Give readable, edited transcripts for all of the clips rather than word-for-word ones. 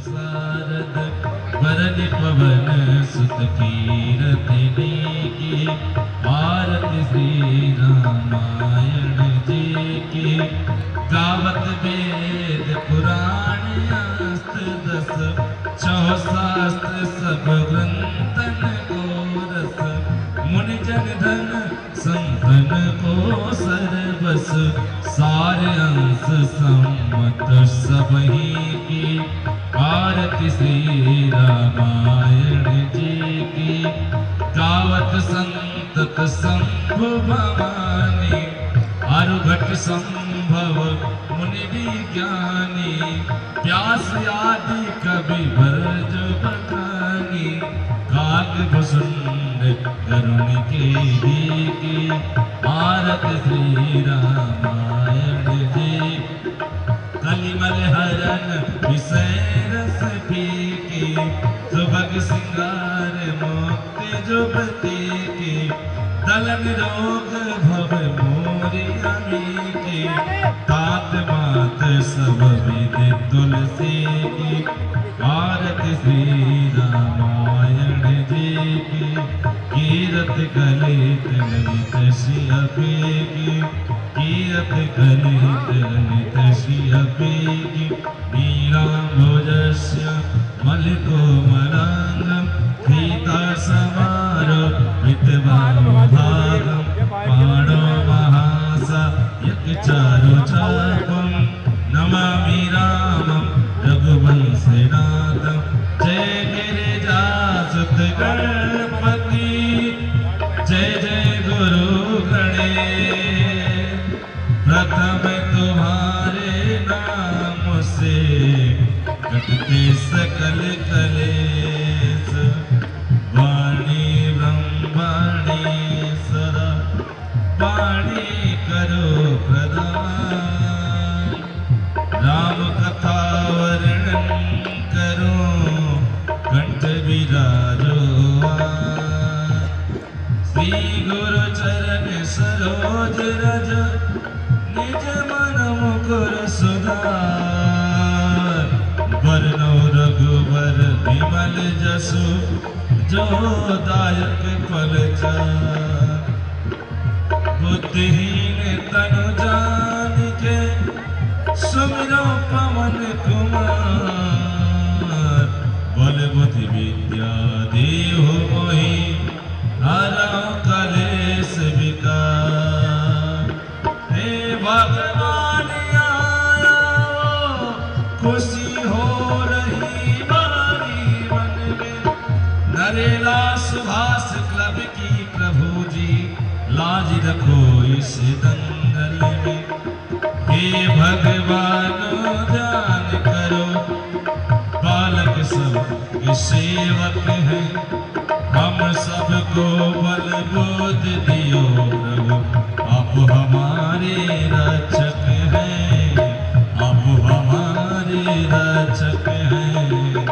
सारद वरनि पवन सुत कीरति की आरती श्री रामायण जी की गावत वेद पुराण अस्त्र दस चौ शास्त्र सब ग्रंथन को रस मुनि जन धन संतन को सर्वस सारे अंश सम्मत सबही की आरती श्री रामायण जी की गावत संतत शंभु भवानी अरुघट संभव मुनि विज्ञानी व्यास आदि कवि भरज बखानी काग भुसुंड करुण के की आरती श्री रामायण जी कलिमल हरण विषय रस पीके सुभग सिंगार मुक्ति जुबती की दलन रोग भव मोरी अमी की तात मात सब विधि तुलसी की आरती श्री रामायण जी की कीरत कलित ललित शियपी की कीरत कलित ललित शियपी की नीलाम्बुजस्य मलिकोमलाङ्गं पीता समारो विद्वानुभागं पाणो महासा यक्चारु चापं नमामि रामं रघुवंशनाथं जय गिरिजासुत गणपति जय जय गुरु गणेश प्रथम तुम्हारे नाम से कटते सकल कलेश वाणी ब्रह्मवाणी सदा वाणी करो प्रदान राम कथा वर्णन करो कंठ विराजो श्री गुरु चरण सरोज रज निज मन मुकुर सुधार वरनो रघुवर विमल जसु जो दायक फल चार बुद्धिहीन तनु जानिके सुमिरो पवन कुमार बल बुद्धि विद्या देहु मोहि हरौ कलेश विकार हे भगवान आया खुशी हो रही बारी मन में नरेला सुभाष क्लब की प्रभु जी लाज रखो इस दंगल में हे भगवान ध्यान करो बालक सब सेवक हैं हम सबको बल बोध दियो प्रभु आप हमारे रक्षक हैं आप हमारे रक्षक हैं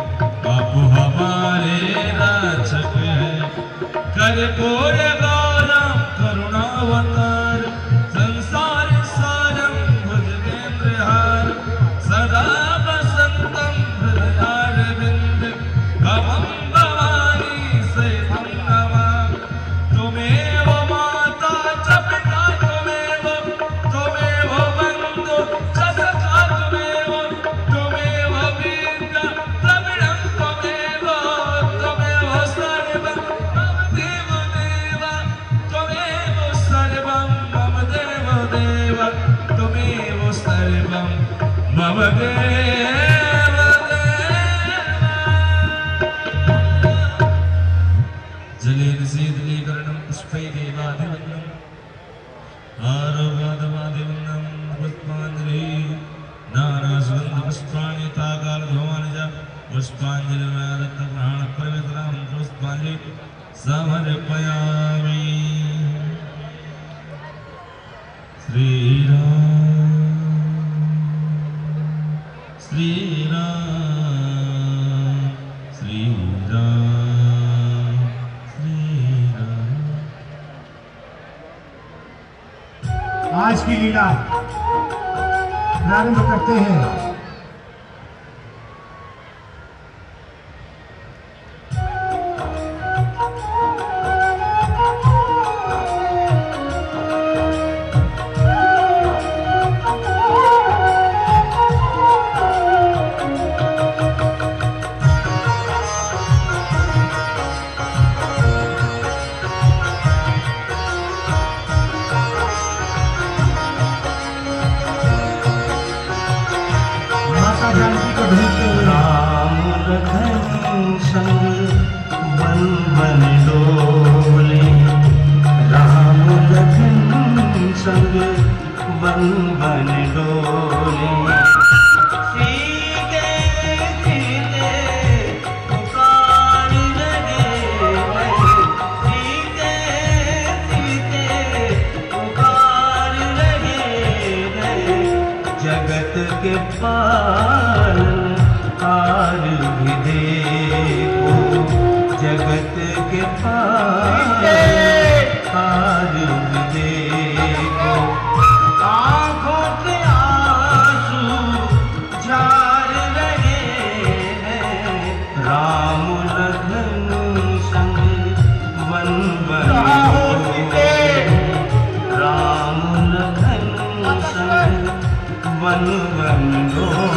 आप हमारे रक्षक हैं कर्पूर गौरम करुणावतार संसार सारम भुजगेंद्रहार सदा वसंतम हृदयारविंद भवम भवानी सहितं नमामि त्वमेव माता च पिता त्वमेव बन्धु च सखा त्वमेव विद्या द्रविणं त्वमेव सर्वं मम देव देव त्वमेव सर्वं मम देव देव त्वमेव सर्वं मम देव जलेन शीतलीकरणं पुष्पैदेवादिवन्नं आरोग्यादवादिवन्नं पुष्पाञ्जलि नानासुगन्धपुष्पाणि ताकालधूमानि पुष्पाञ्जलिर्मया दत्तप्राणपरिमित्रां पुष्पाञ्जलि समर्पयामि श्रीराम श्रीराम श्रीराम आज की लीला प्रारंभ करते हैं। राम लखन संग वन वन डोले, राम लखन संग वन वन डोले। सीते सीते पुकार रहे हैं, सीते सीते पुकार रहे हैं। जगत के पालन हार भी देखो, जगत के पालन हार भी देखो। आँखों के आंसू झार रहे हैं, राम लखन संग वन वन डोले, राम लखन संग वन वन डोले।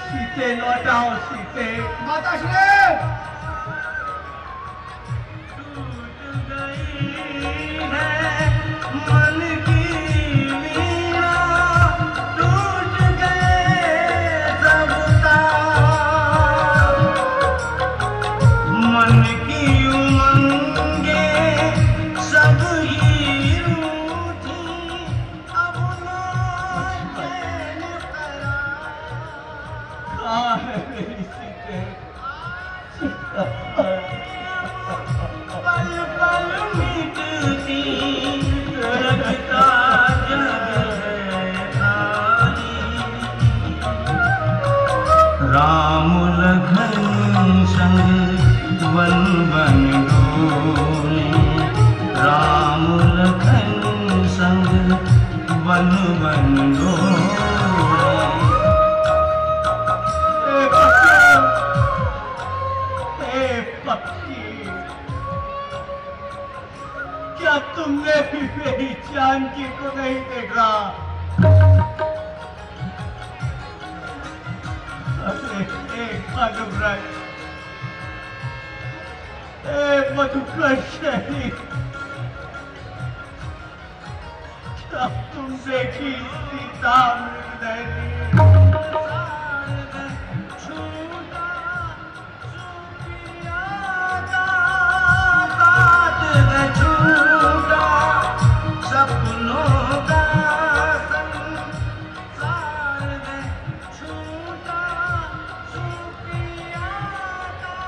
सीते लौटाओ, सीते माता श्री टूट गई है मन की वीणा, टूट गए सब तार, मन की उमंगे सब ही रूठी, अब ना चैन करार। मेरी सीते पल पल मिटती रखता जग है खाली, राम लखन संग वन वन डोले, राम लखन संग वन वन डोले। क्या तुमने भी मेरी जानकी को नहीं देखा? अनुव्रत, मधुकर शरीर, क्या तुम देखी सीता मृगनयनी? सपनों का संसार में छूटा, सुपिया का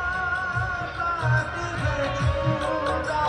साथ में छूटा,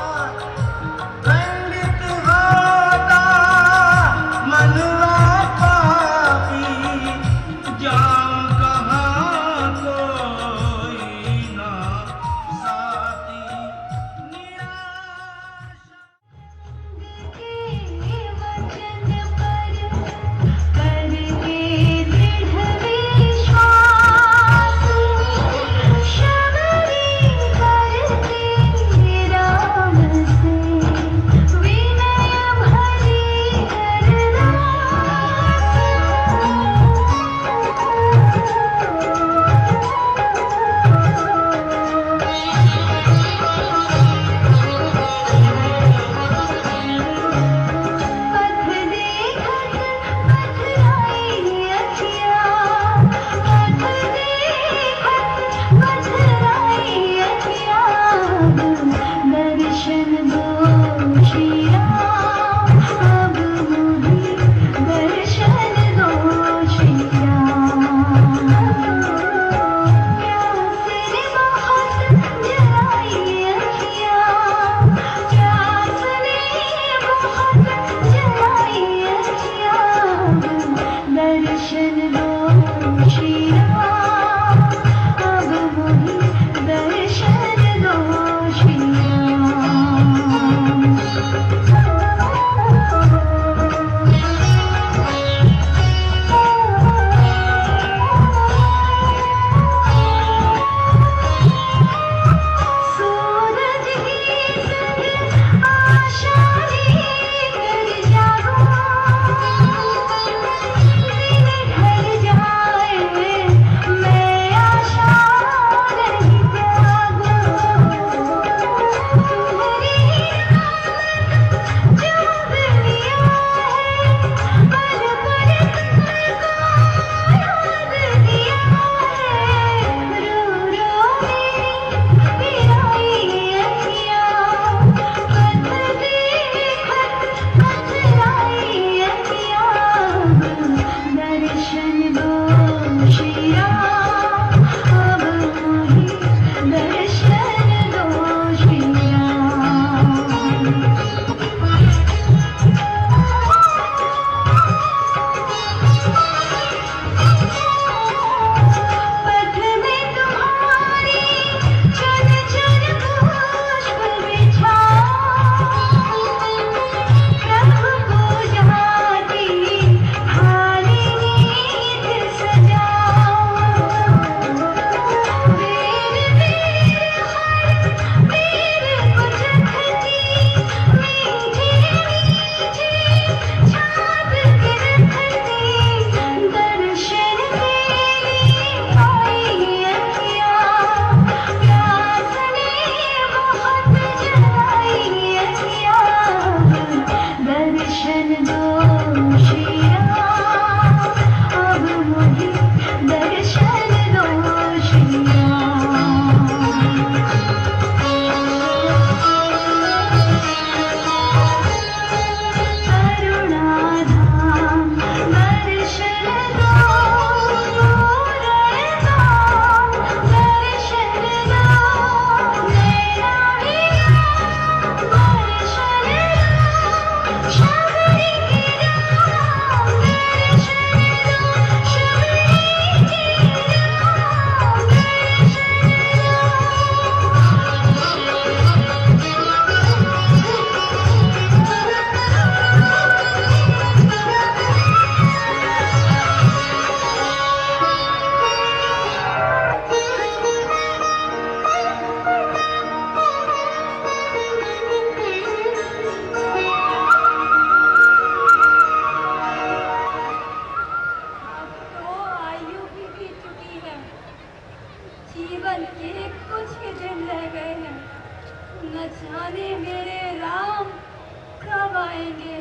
आएंगे।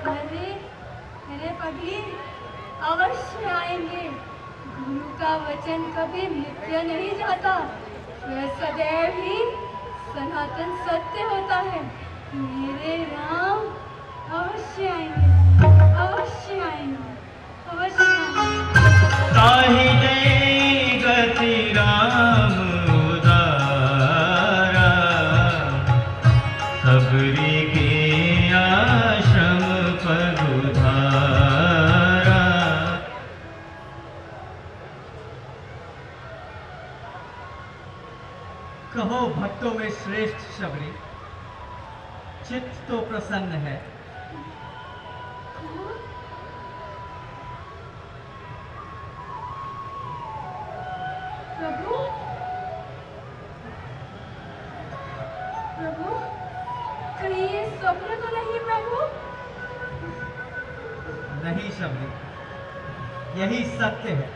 अरे अरे पगली, अवश्य आएंगे। गुरु का वचन कभी मिथ्या नहीं जाता, वह सदैव ही सनातन सत्य होता है। मेरे राम अवश्य आएंगे, अवश्य आएंगे, अवश्य आएंगे। ताहि जय गति राम उदारा, सबरी के आश्रम पगुधारा। कहो भक्तों में श्रेष्ठ शबरी, चित्त तो प्रसन्न है, प्रभु, प्रभु, कहीं ये स्वप्न तो नहीं प्रभु? नहीं शबरी, यही सत्य है।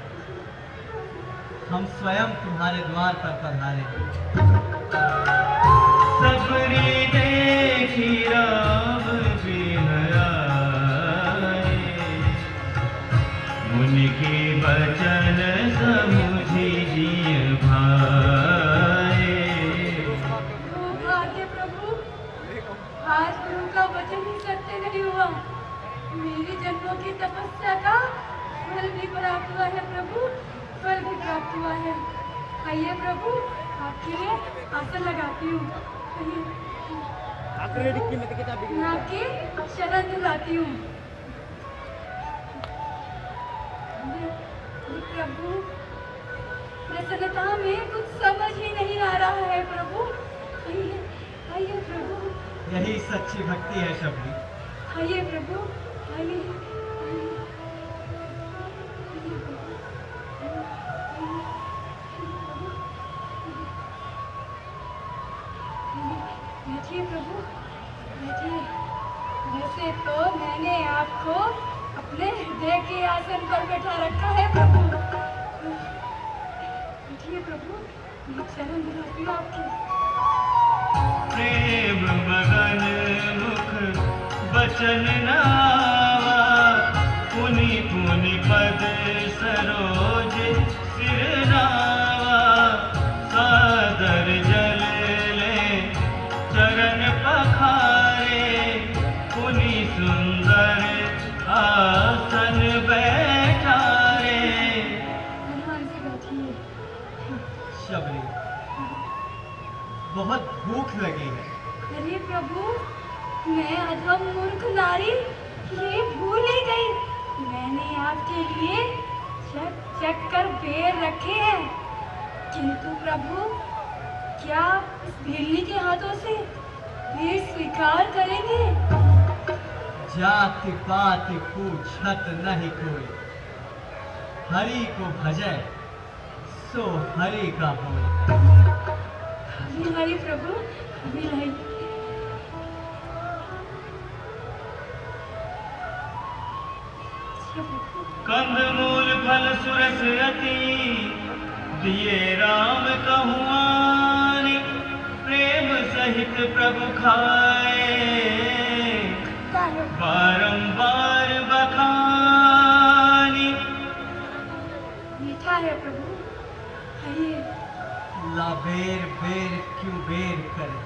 हम स्वयं तुम्हारे द्वार पर पधारे हैं। सबरी देखी राम बिन आए, मुनि के बचन समुझी जिय भाए। वो भाग्य प्रभु, आज गुरु का वचन ही सत्य नहीं हुआ। मेरी जन्मों की तपस्या का फल भी प्राप्त हुआ है प्रभु, फल भी प्राप्त हुआ है। आइए प्रभु, आपके लिए आसन लगाती हूँ। आइए, मैं आपकी शरण दिलाती हूँ। प्रभु, प्रसन्नता में कुछ समझ ही नहीं आ रहा है प्रभु। आइए, आइए प्रभु। यही सच्ची भक्ति है शबरी। आइए प्रभु, आइए, आइए। बैठिए प्रभु, बैठिए। वैसे तो मैंने आपको अपने हृदय के आसन पर बैठा रखा है प्रभु। बैठिए प्रभु, मैं शरण दिलाती हूँ आपकी। प्रेम मगन मुख बचन नावा, पुनि पुनि पद सरोज सिर नावा। सादर जल ले चरण पखारे, पुनि सुंदर आसन बैठारे। आराम से बैठिए। शबरी, बहुत भूख लगी है। अरे प्रभु, मैं अधम मूर्ख नारी ये भूल ही गई। मैंने आपके लिए चक चक कर बेर रखे हैं, किंतु प्रभु, क्या इस भेड़नी के हाथों से बेर स्वीकार करेंगे? जाति पाति पूछत नहीं कोई, हरि को भजै सो हरि का होय। अभी लाई प्रभु, अभी लाई। कंद मूल फल सुरस अति, दिए राम कहुआनि। प्रेम सहित प्रभु खाए, बारंबार बखानी। मीठा है प्रभु, आइए। ला बेर बेर क्यों बेर करे,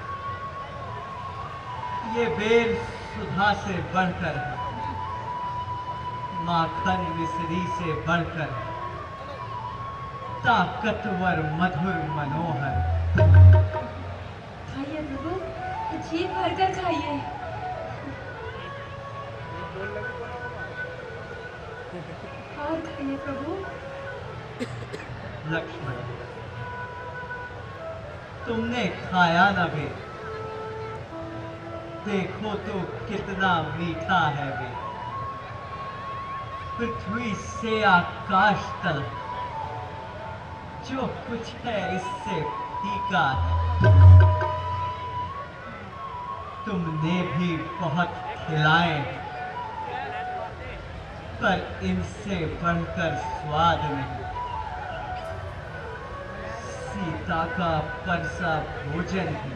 ये बेर सुधा से बढ़कर है, माखन मिश्री से बढ़कर, ताकतवर मधुर मनोहर। खाइए प्रभु, जी भरकर खाइए। और खाइए प्रभु। लक्ष्मण, तुमने खाया न बे, देखो तो कितना मीठा है बे। पृथ्वी से आकाश तक जो कुछ है इससे फीका है। तुमने भी बहुत खिलाए, पर इनसे बढ़कर स्वाद नहीं। सीता का परसा भोजन ही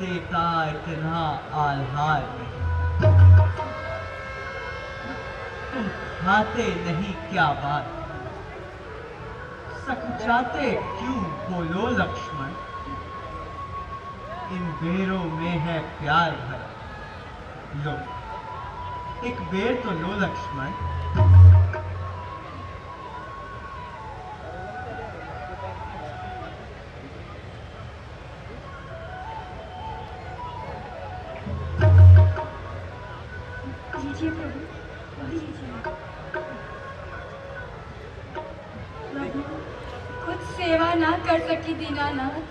देता इतना आह्लाद नहीं। तुम खाते नहीं क्या बात, सकुचाते क्यों बोलो लक्ष्मण। इन बेरों में है प्यार भरा, लो एक बेर तो लो लक्ष्मण। लीजिए प्रभु, लीजिए। प्रभु, कुछ सेवा ना कर सकी दीनानाथ,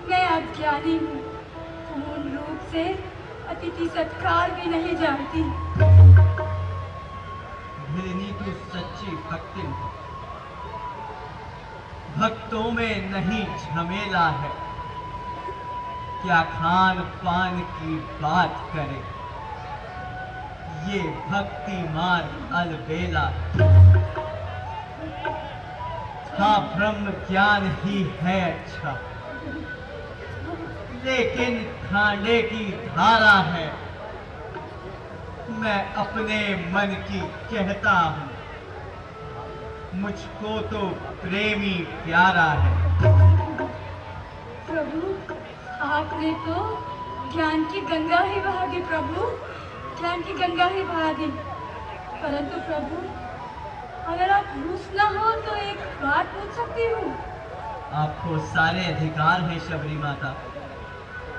मैं अज्ञानी हूँ। पूर्ण रूप से अतिथि सत्कार भी नहीं जानती। भिलनी तू सच्ची भक्ति है, भक्तों में नहीं झमेला है। क्या खान पान की बात करे, ये भक्ति मार्ग अलबेला। हाँ ब्रह्म ज्ञान ही है अच्छा, लेकिन खांडे की धारा है। मैं अपने मन की कहता हूँ, मुझको तो प्रेमी प्यारा है। प्रभु, आपने तो ज्ञान की गंगा ही बहा दी प्रभु, ज्ञान की गंगा ही बहा दी। परंतु प्रभु, अगर आप रूस ना हो तो एक बात पूछ सकती हूँ? आपको सारे अधिकार हैं शबरी माता।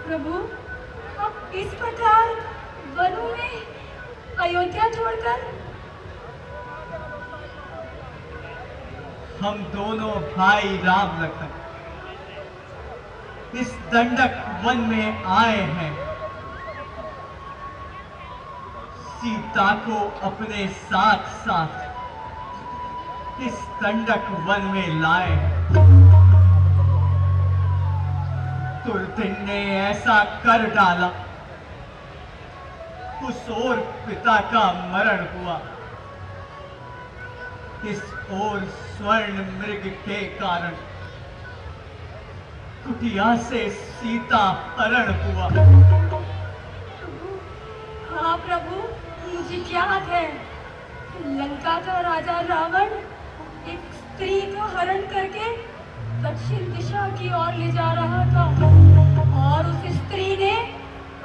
प्रभु, आप इस प्रकार वनों में अयोध्या छोड़कर? हम दोनों भाई राम लखन इस दंडक वन में आए हैं, सीता को अपने साथ साथ इस दंडक वन में लाए हैं। दुर्दिन ने ऐसा कर डाला, उस ओर पिता का मरण हुआ, इस ओर स्वर्ण मृग के कारण कुटिया से सीता हरण हुआ। हाँ प्रभु, मुझे याद है, लंका का राजा रावण एक स्त्री को हरण करके दक्षिण दिशा की ओर ले जा रहा था और उस स्त्री ने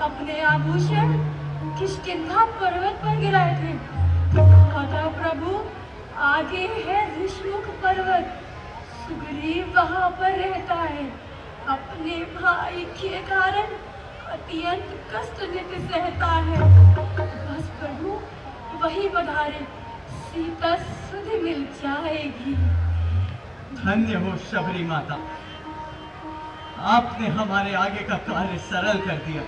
अपने आभूषण किष्किंधा पर्वत पर गिराए थे। अतः प्रभु, आगे है ऋषमुख पर्वत, सुग्रीव वहां पर रहता है, अपने भाई के कारण अत्यंत कष्ट नित सहता है। बस प्रभु वही पधारे, सीता सुध मिल जाएगी। धन्य हो शबरी माता, आपने हमारे आगे का कार्य सरल कर दिया।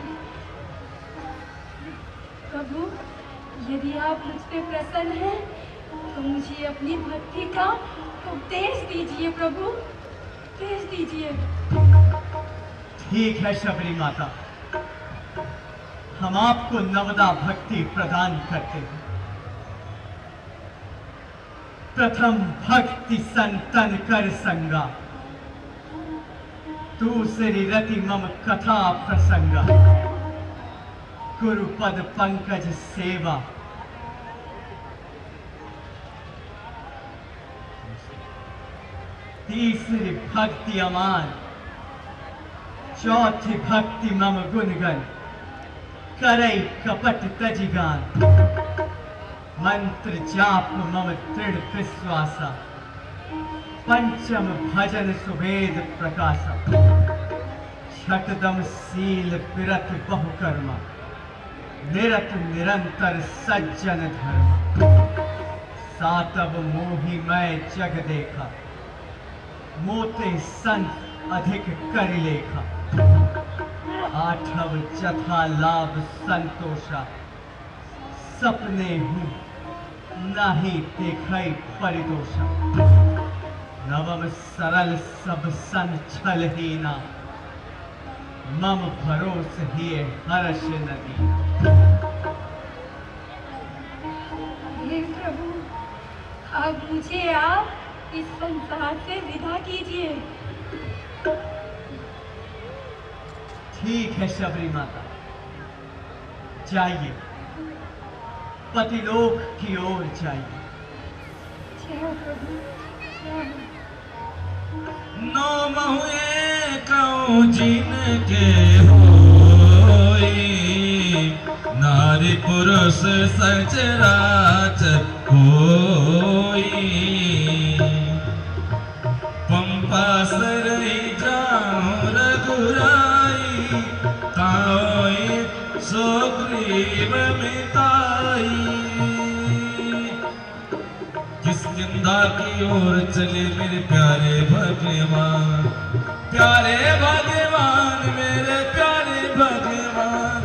प्रभु, यदि आप मुझ पे प्रसन्न हैं तो मुझे अपनी भक्ति का उपदेश दीजिए प्रभु, उपदेश दीजिए। ठीक है शबरी माता, हम आपको नवदा भक्ति प्रदान करते हैं। प्रथम भक्ति संतन कर संगा, दूसरी रति मम कथा प्रसंगा, गुरुपद पंकज सेवा। तीसरी भक्ति अमान, चौथी भक्ति मम गुणगन, करई कपट तजिगान, मंत्र जाप मम दृढ़ विश्वासा, पंचम भजन सुवेद प्रकाशा, छठदम शील विरत बहुकर्मा, निरत निरंतर सज्जन धर्म, सातव मोहि मैं जग देखा, मोते संत अधिक कर लेखा, आठव जथा लाभ संतोषा, सपने हूँ नाही देखई परिदोषा, नवम सरल सब सन छल हीना, मम भरोस हिए हर्ष नदी। हे प्रभु, अब मुझे आप इस संसार से विदा कीजिए। ठीक है शबरी माता, जाइए, पतिलोक की ओर जाइए। जय हो प्रभु, जय हो। नौ महुए कऊं जिनके होई, नारी पुरुष सचराचर कोई। पंपा सरई जाऊं रघुराई, ताई सुग्रीव मिताई। किष्किंधा की ओर चले मेरे प्यारे भगवान, प्यारे भगवान, मेरे प्यारे भगवान,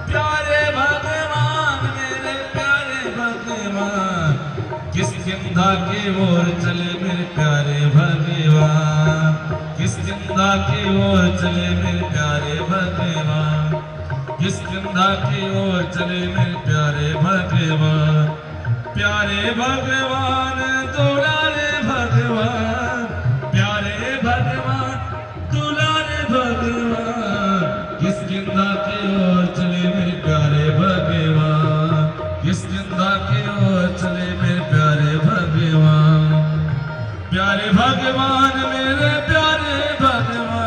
प्यारे भगवान, मेरे प्यारे भगवान। किष्किंधा की ओर चले मेरे प्यारे भगवान, किष्किंधा की ओर चले मेरे प्यारे भगवान, किष्किंधा की ओर चले मेरे प्यारे भगवान। प्यारे भगवान, दुलारे भगवान, प्यारे भगवान, दुलारे भगवान। किष्किंधा की ओर चले मेरे प्यारे भगवान, किष्किंधा की ओर चले मेरे प्यारे भगवान। प्यारे भगवान, मेरे प्यारे भगवान।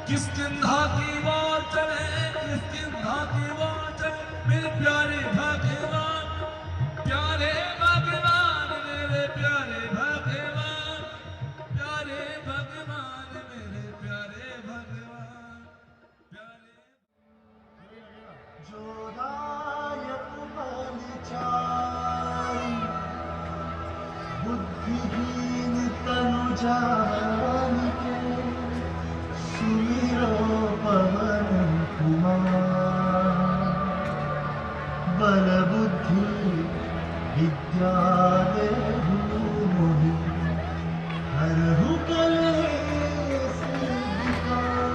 किष्किंधा की ओर चले, किष्किंधा की ओर चले मेरे प्यारे भगवान, प्यारे भगवान, मेरे प्यारे भगवान, प्यारे भगवान, मेरे प्यारे भगवान, प्यारे। जोदायक बल चारि, बुद्धिहीन तनु जानिके, सुमिरो पवन कुमार। बल बुद्धि विद्या देहु मोहि, हरहु कलेश विकार।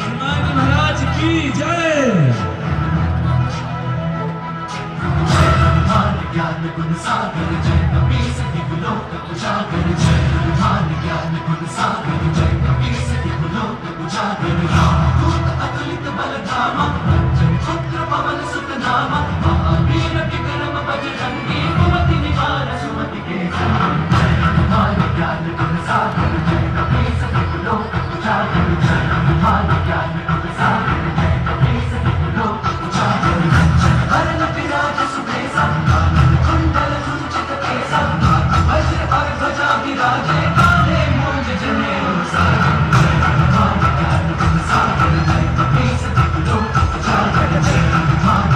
हनुमान महाराज की जय। ज्ञान गुण सागर जय कपीस दिगुलोक उजागर जय। ज्ञान गुण सागर जय कपीस दिगुलोक उजागर। रामदूत अतुलित बल धामा, रंजन पुत्र पवन सुत नामा। महावीर विक्रम बजरंगी, कुमति निवार सुमति के संग। ज्ञान गुण सागर जय कपीस दिगुलोक उजागर जय। ज्ञान गुण सागर जय कपीस दिगुलोक उजागर। हरण विराज सुबेसा, कुंडल कुंचित केसा। वज्र और ध्वजा विराजे, काले मूंज जनेऊ साजे। ज्ञान गुण सागर जय कपीस दिगुलोक उजागर जय। ज्ञान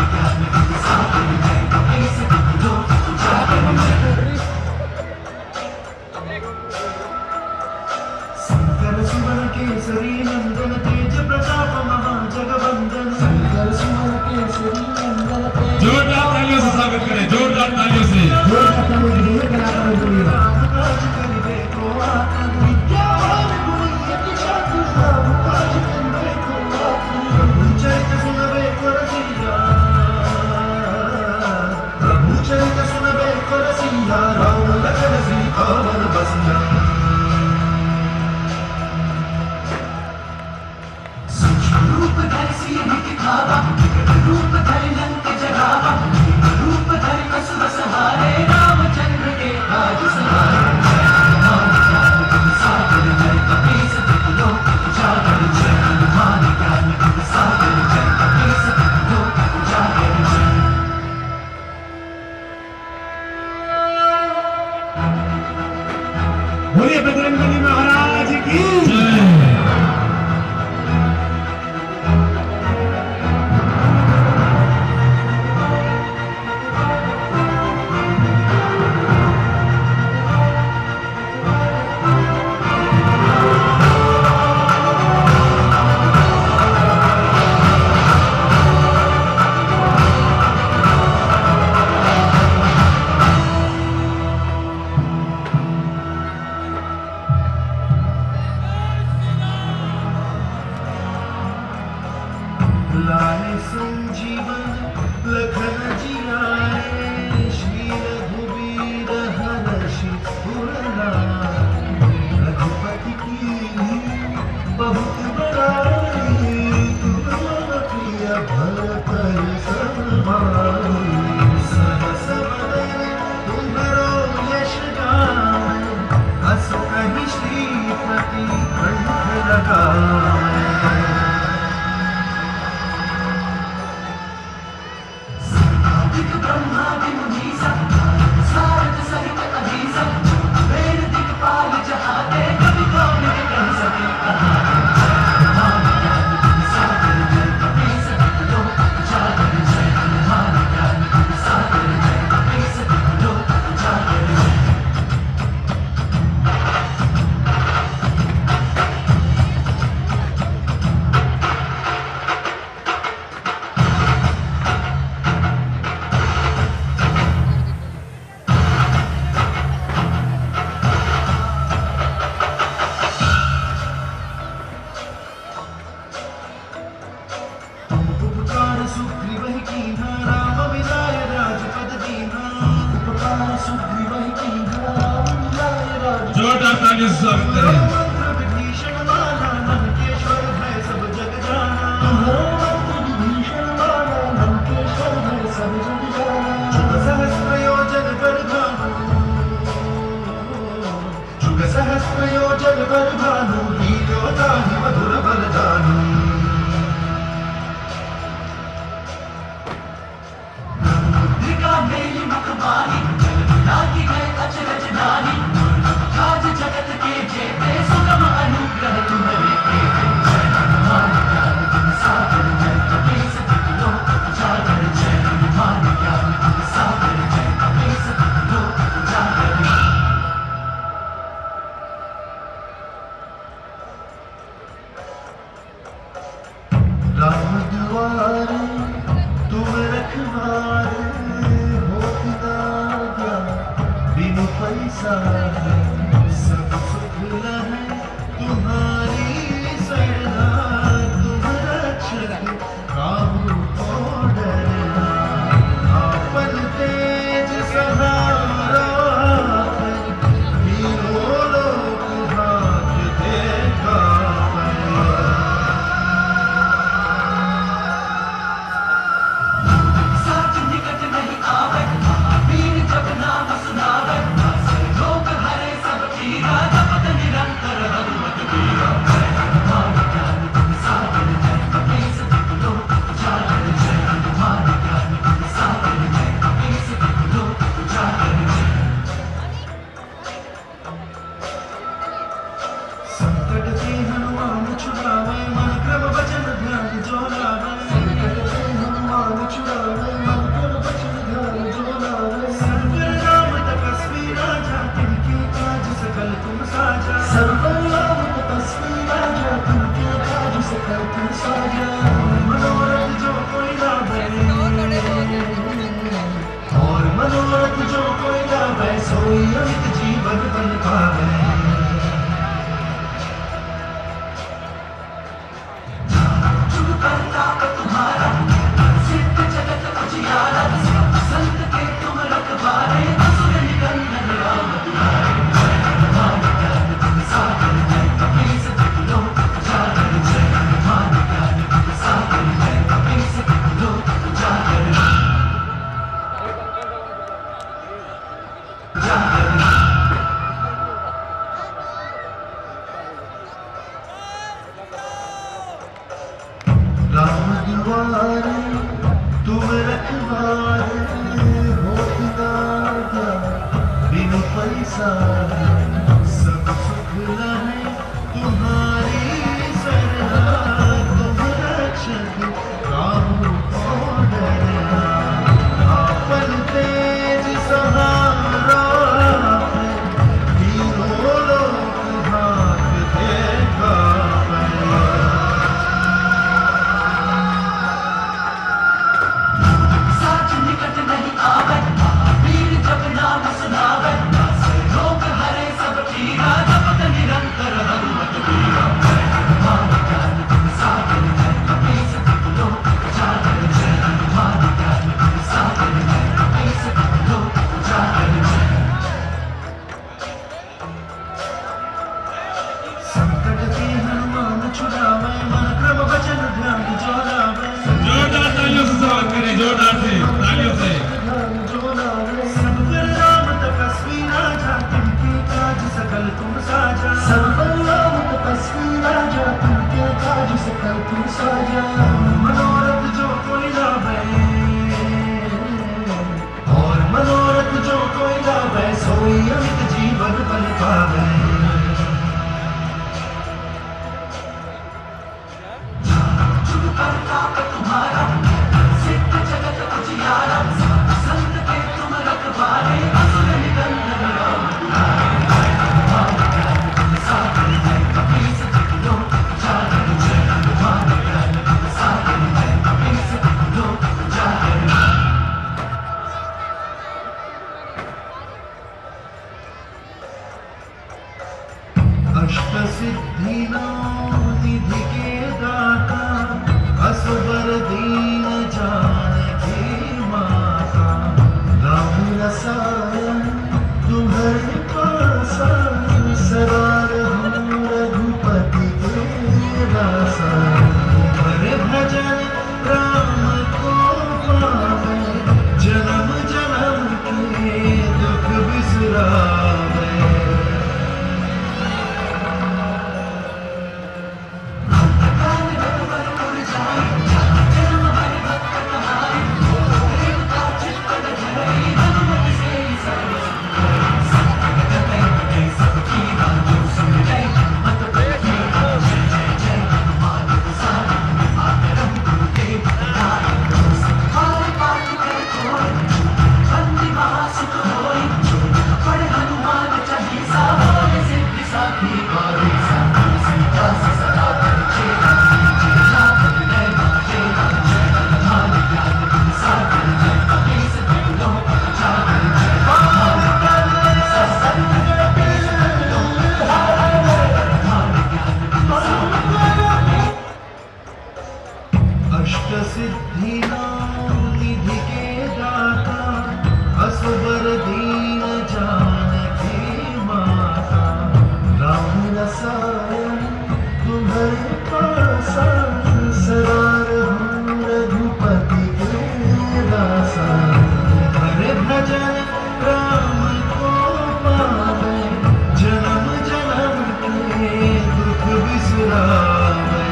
गुण सागर जय कपीस दिगुलोक उजागर जय। शंकर सुवन केसरी नंदन, तेज प्रताप महाजगवंदन। शंकर सुवन केसरी नंदन, जोरदार तालियों से स्वागत करें, जोरदार तालियों से। राम काज करिबे को आतुर, विद्यावान गुणी अति चातुर। राम काज करिबे को आतुर, प्रभु चरित सुनबे को रसिया। प्रभु चरित सुनबे को रसिया, राम लखन सीता वन बसिया। सूक्ष्म रूप धरि सिंह दिखावा, विकट रूप धरि लंक जरावा। रूप धरि असुर सहारे, रामचंद्र के काज सवारे। ज्ञान गुण सागर जय कपीस दिगुलोक उजागर जय। ज्ञान गुण सागर जय कपीस दिगुलोक उजागर जय। बोलिए बजरंगबली महाराज की जय। संजीवन लखन जियाए श्री रघुबीर हर्षि उरलाए रघुपति की बहुत बड़ाई तुम प्रिय भरत समाई सहस बदन तुम्हरो यश गाए हस कहि श्रीपति कंठ लगाए ब्रह्मादि मुनीसा सारद सहित अधीसा वेद दिक्पाल जहाते कवि कौन कह सके कहानी महान ज्ञान गुण सागर जय कपीस लोक उजागर जय महान ज्ञान गुण सागर जय कपीस लोक उजागर जय सुग्रीवहि कीन्हा राम मिलाय राजपद दीन्हा उपकार सुग्रीवहि कीन्हा राम मिलाय राजपद जोरदार तालियों से स्वागत करें। मंत्र विभीषण माना लंकेश्वर भय सब जग जाना तुम्हारो मंत्र विभीषण माना लंकेश्वर भय सब जग जाना जुग सहस्त्र योजन बर भानु जुग सहस्त्र योजन बर भानु लील्योताहि मधुर बल जानु मेली मखबारी लागी गए अचरज नारी आज जगत के जेते सुगम अनुग्रह तुम्हारे केते जय महान ज्ञान गुण सागर जय कपीस लोक उजागर जय महान ज्ञान गुण सागर जय कपीस लोक उजागर राम दुआरे तुम रखवारे बिनु पैसा सब सुख है तुम्हारी सरदा तुम रक्षक काहू को डरना आपन तेज सहारा तीनों लोक हाथ देखा साथ निकट नहीं आवे वीर जब नाम सुनावे लोक हरे सब पीरा जपत निरंतर हनुमत बीरा महान ज्ञान गुण सागर जय कपीस लोक उजागर जय महान ज्ञान गुण सागर जय कपीस लोक उजागर जय संकट से हनुमान छुड़ावे मन क्रम वचन ध्यान जो लावे संकट से हनुमान छुड़ावे मन क्रम वचन ध्यान जो लावे सर्वर राम तपस्वी राजा तिनके काज सकल तुम साजा सर्वर राम तपस्वी राजा तिनके काज सकल तुम साजा मनोरथ जो कोई लावे और मनोरथ जो कोई लावे सोई अमित जीवन बन पावे तुम्हारा सिद्ध जगत उजियारा संत के तुम रखवारे असुर निकंदन राम दुलारे महान ज्ञान गुण सागर जय कपीस लोक उजागर जय महान ज्ञान गुण सागर जय कपीस लोक उजागर राम दुआरे तुम रखवारे होत ना क्या बिनु पैसा सब सुख है तुम्हारी सरदा तुम रक्षक काहू को डरना आपन तेज सहारा तीनों लोक हाथ देखा निकट नहीं आवे वीर जब नाम सुनावे लोक हरे कल तू साजा मनोरथ जो कोई लावे और मनोरथ जो कोई लावे सोई अमित जीवन बन पावे तुम्हारा सिद्ध जगत उजियारा संत के तुम रखवारे असुर निकंदन अष्ट सिद्धि निधि के दाता असबर दीन जानकी माता राम रसायन तुम्हारे पासा सदा रहूं रघुपति के दासा तुम्हारे भजन राम को पावे जन्म जन्म के दुख बिसरावे सिद्धि निधि के दाता असबर दीन जानकी माता राम रसायन तुम्हारे पासा सदा रहूं रघुपति के दासा तुम्हारे भजन राम को पावे जन्म जन्म के दुख बिसरावे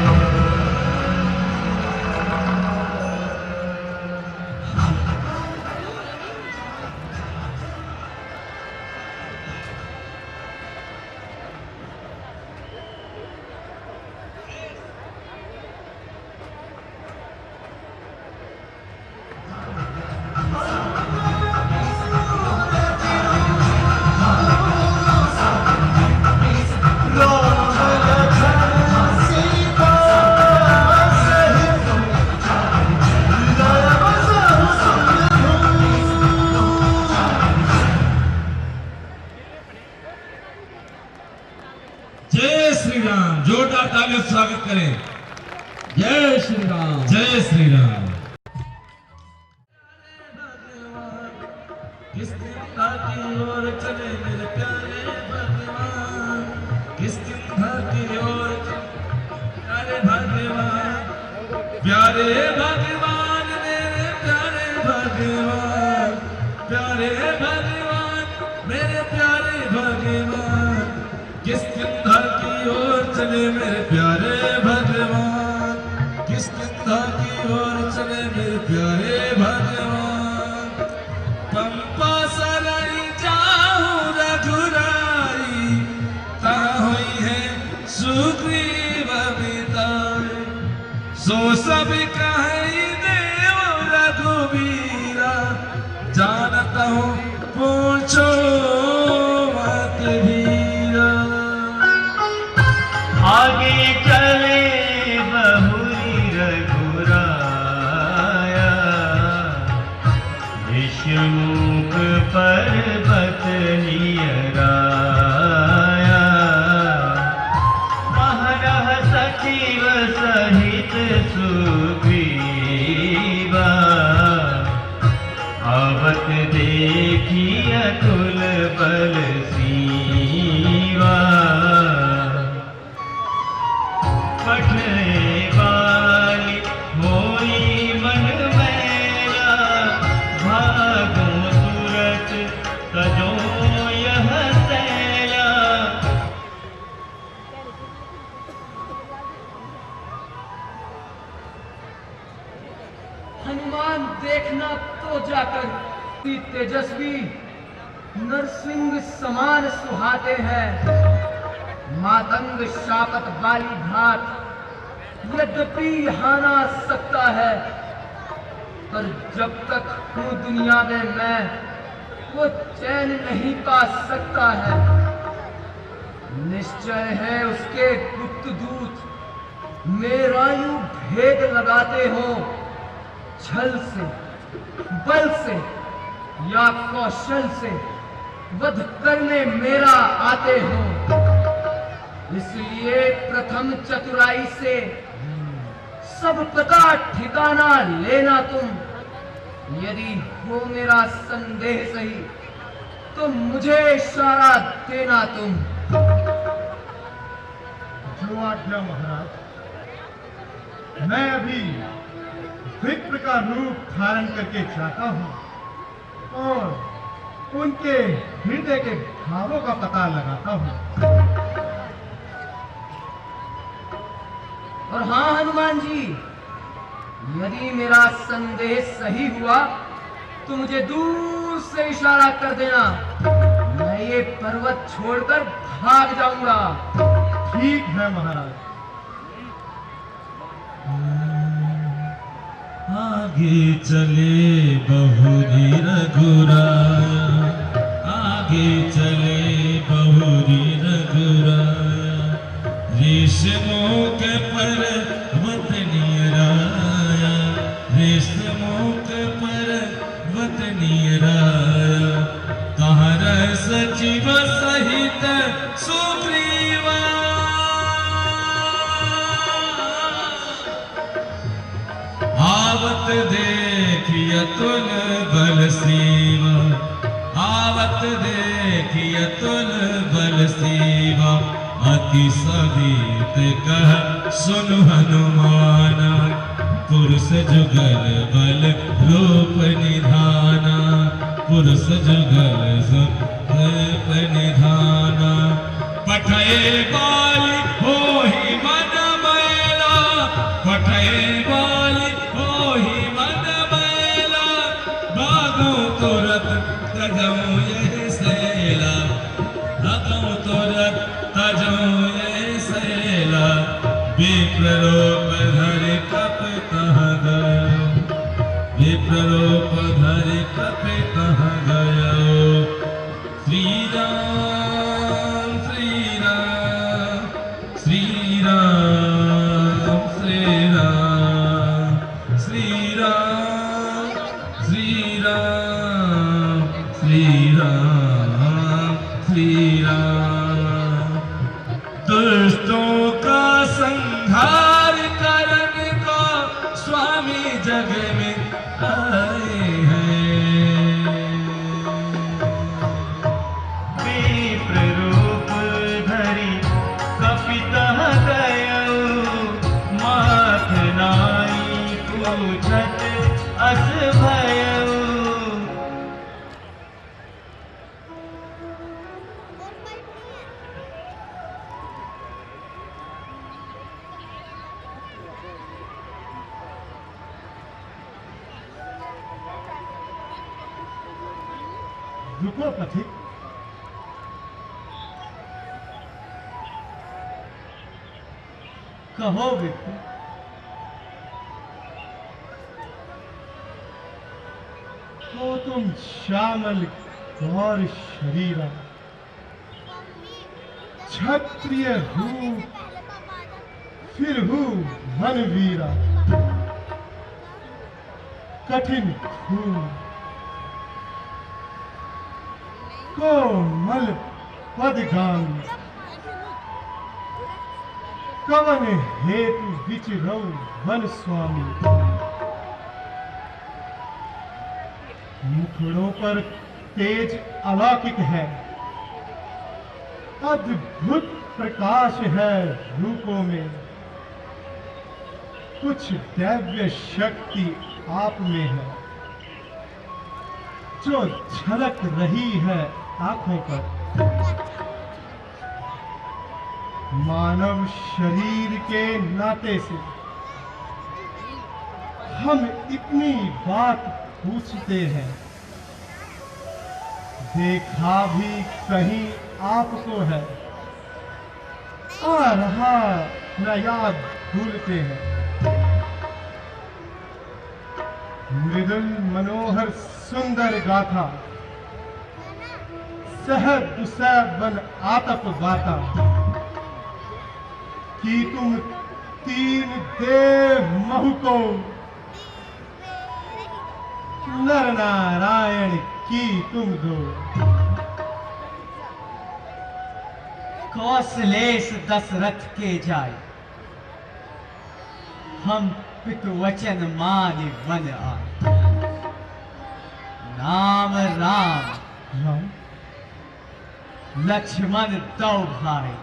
जय श्री राम। जोरदार तालियों से स्वागत करें। जय श्री राम। जय श्री राम। किस दिशा की ओर चले मेरे प्यारे भगवान, किस दिशा की ओर चले प्यारे भगवान, प्यारे भगवान मेरे प्यारे भगवान, प्यारे भगवान मेरे प्यारे भगवान, किस दिशा की ओर चले मेरे प्यारे भगवान, किस दिशा की ओर चले मेरे प्यारे भगवान। पंपा सराई जाऊं रघुराई, कहाँ हुई है सुग्रीव बिताई, सो सब कहीं देव रघुबीरा, जानता हूँ पूछो मत भीरा। आगे चले बहुरी रघुराया, विष्णुमुख पर्वत नियराया, महरह सचिव सहित सुग्रीवा, आवत देखी अतुल बल सीवा। पठे वाली मोई मन मैला, भागो तुरत तजो यह सैला। हनुमान देखना तो जाकर तेजस्वी नरसिंह समान सुहाते हैं। मातंग शापत बाली घाट यद्यपि हाना सकता है, पर जब तक हूँ दुनिया में मैं वो चैन नहीं पा सकता है। निश्चय है उसके गुप्त दूत मेरा यूं भेद लगाते हो, छल से, बल से या कौशल से वध करने मेरा आते हो। इसलिए प्रथम चतुराई से सब पता ठिकाना लेना तुम। यदि हो मेरा संदेह सही तो मुझे इशारा देना तुम। जो आज्ञा महाराज। मैं अभी विप्र का रूप धारण करके जाता हूँ और उनके हृदय के भावों का पता लगाता हूँ। और हाँ हनुमान जी, यदि मेरा संदेह सही हुआ तो मुझे दूर से इशारा कर देना। मैं ये पर्वत छोड़कर भाग जाऊंगा। ठीक है महाराज। आगे चले बहुरी रघुराया, आगे चले बहुरी रघुराया। रेशमों के पर्वत निराया, रेशमों के पर्वत निराया। कहाँ रह सचिव सहित सुग्रीवा, आवत देखिय तुल बल सीवा, आवत देखिय तुल बल सीवा। अति सवित कह सुन हनुमाना, पुरुष जुगल बल रूप निधाना, पुरुष जुगल रूप निधाना। पठये बाली होहि मन मैला, पठये बाली होहि मन मैला। भागो तुरत तजऊ यह सैला, भागो तुरत तजऊ यह सैला। विप्र रूप धरि कपि कहाँ गयो, विप्र रूप धरि कपि कहाँ गयो। श्री राम श्री राम श्री राम श्री राम श्री राम श्री राम श्री राम श्री राम। दुष्टों का संहार करने को स्वामी जग में आए हैं। विप्र रूप धरि कपि कहाँ गयो, माथ नाई पूछत अस भयो। रुको पथिक। कहो विप्र। तो तुम श्यामल गौर शरीरा, क्षत्रिय रूप, फिर हूँ मनवीरा। कठिन खून, कोमल पदगामी, कवन हेतु विचरौ वन स्वामी। मुखड़ों पर तेज अलौकिक है, अद्भुत प्रकाश है रूपों में। कुछ दैव्य शक्ति आप में है, जो झलक रही है आंखों पर। मानव शरीर के नाते से हम इतनी बात पूछते हैं, देखा भी कहीं आपको है, आ रहा न याद भूलते हैं। मृदुल मनोहर सुंदर गाथा, सहज दुसैब बन आतप बाता, कि तुम तीन देव महु को नर नारायण की तुम दो। कौशलेश दशरथ के जाय, हम पितु वचन मान वन आए। नाम राम राम लक्ष्मण दौ भाई,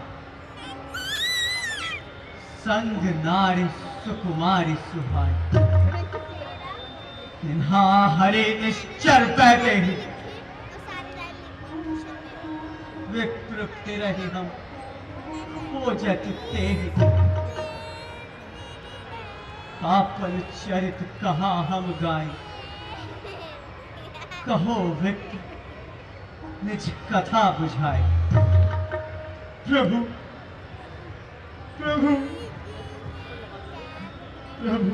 संग नारी सुकुमारी सुहाई। इन्हा हरे निश्चर बैठे ही, वितृप्त रहे हम खोजत तेहि। आपन चरित कहाँ हम गाएं, कहो विप्र निज कथा बुझाए। प्रभु प्रभु प्रभु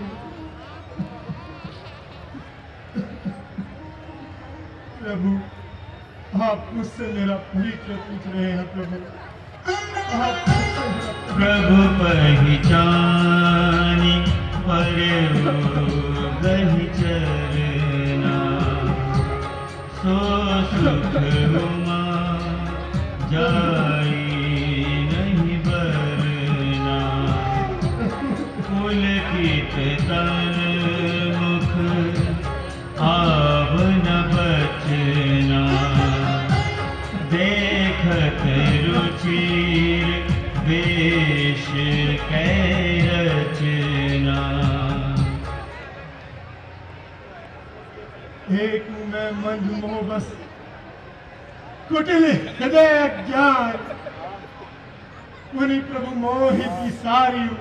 प्रभु, आप मुझसे मेरा परिचय पूछ रहे हैं प्रभु। आप मुझसे मेरा प्रभु पहिचानी पर गहि चरना, सो सुख हुमा जाई नहीं बरना। पुलकित तन मुख आव न बचना, देखत रुचिर वेश कै रचना। एक मैं मंद मोह बस कुटिल हृदय ज्ञान, मुनि प्रभु मोहि बिसारियु।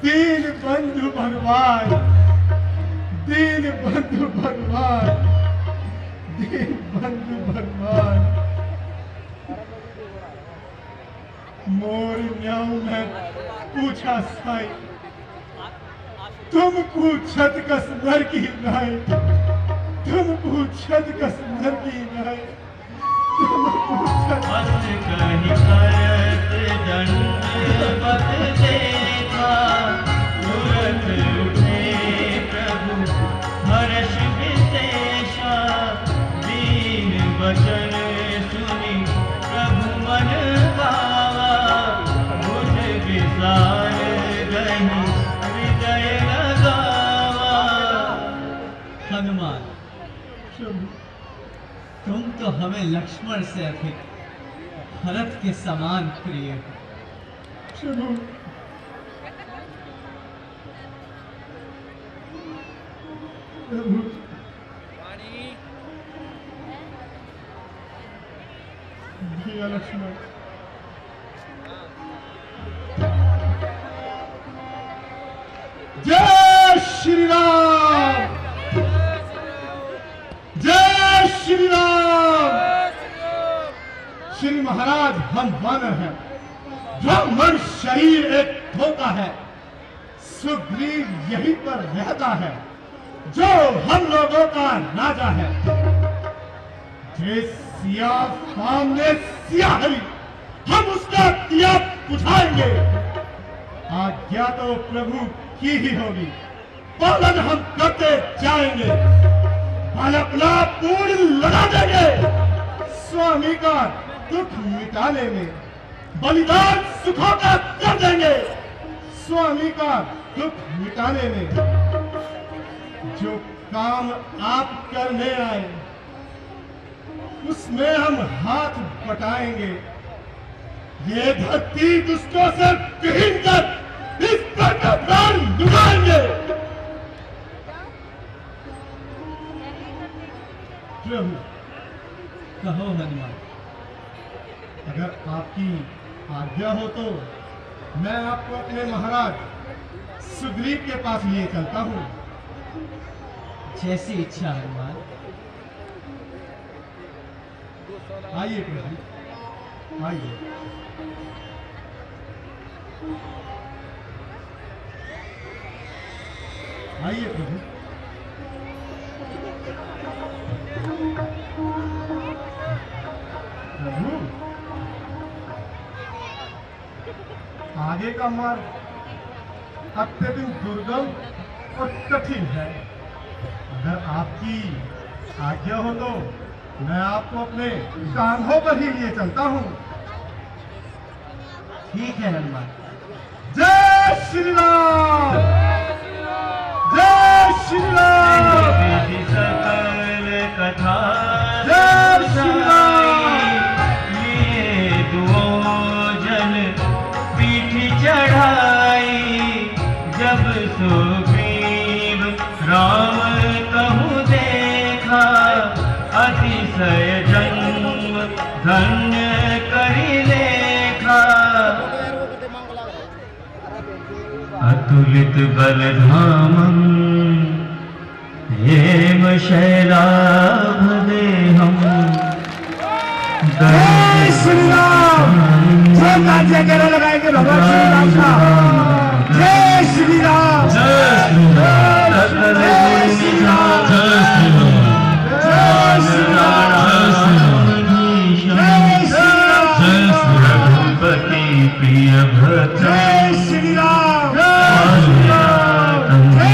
दीन बंधु भगवान, दीन बंधु भगवान, दीन बंधु भगवान। मोर न्याऊ मैं पूछा साई, तुम पूछत कस नर की नाई, तुम पूछत कस नर की नाई, तुम पूछत अस कहि करत दंडवत देखा, तुरत उठे प्रभु हर्ष विशेषा। दीन वचन सुनि प्रभु मन भावा, बुझ विसार गहि हृदय लगावा। हनुमान, प्रभु तुम तो हमें लक्ष्मण से अधिक भरत के समान प्रिय हो। प्रभु प्रभु भैया लक्ष्मण, जय श्री राम, जय श्री राम। श्री महाराज, हम वानर हैं, ब्राह्मण शरीर एक धोखा है। सुग्रीव यहीं पर रहता है, जो हम लोगों का राजा है। जिस सिया सामने सिया हरी, हम उसका दिया बुझाएंगे। आज्ञा तो प्रभु की ही होगी, पालन हम करते जाएंगे। बालकला पूर्ण लगा देंगे, स्वामी का दुख मिटाने में बलिदान सुखों का कर देंगे। स्वामी का दुख मिटाने में जो काम आप करने आए, उसमें हम हाथ बटाएंगे। ये धरती दुष्टों से विहीन कर इस पर का प्राण लुटाएंगे। प्रभु, कहो हनुमान। अगर आपकी आज्ञा हो तो मैं आपको अपने महाराज सुग्रीव के पास लिए चलता हूँ। जैसी इच्छा हनुमान। आइए प्रभु, आइए। आइए प्रभु। प्रभु, आगे का मार्ग अत्यधिक दुर्गम और कठिन है। अगर आपकी आज्ञा हो तो मैं आपको अपने कांधों पर ही लिए चलता हूँ। ठीक है हनुमान। जय श्री राम, जय श्री राम, विधि सकल कथा जय श्री राम। लिए दुओ जन पीठ चढ़ाई, जब सुग्रीव राम कहूँ देखा, अतिशय जन्म धन्य करि लेखा। अतुलित बलधामं हेम शैलाभ देहम्। जय श्री राम। जोरदार जयकारा लगाएंगे भगवान श्री राम का। जय श्री राम, जय श्री राम, जय श्री राम, जय श्री राम, जय श्री राम, जय जय श्री राम, जय श्री राम, रघुपति प्रिय भक्त। जय श्री राम, जय श्री राम, जय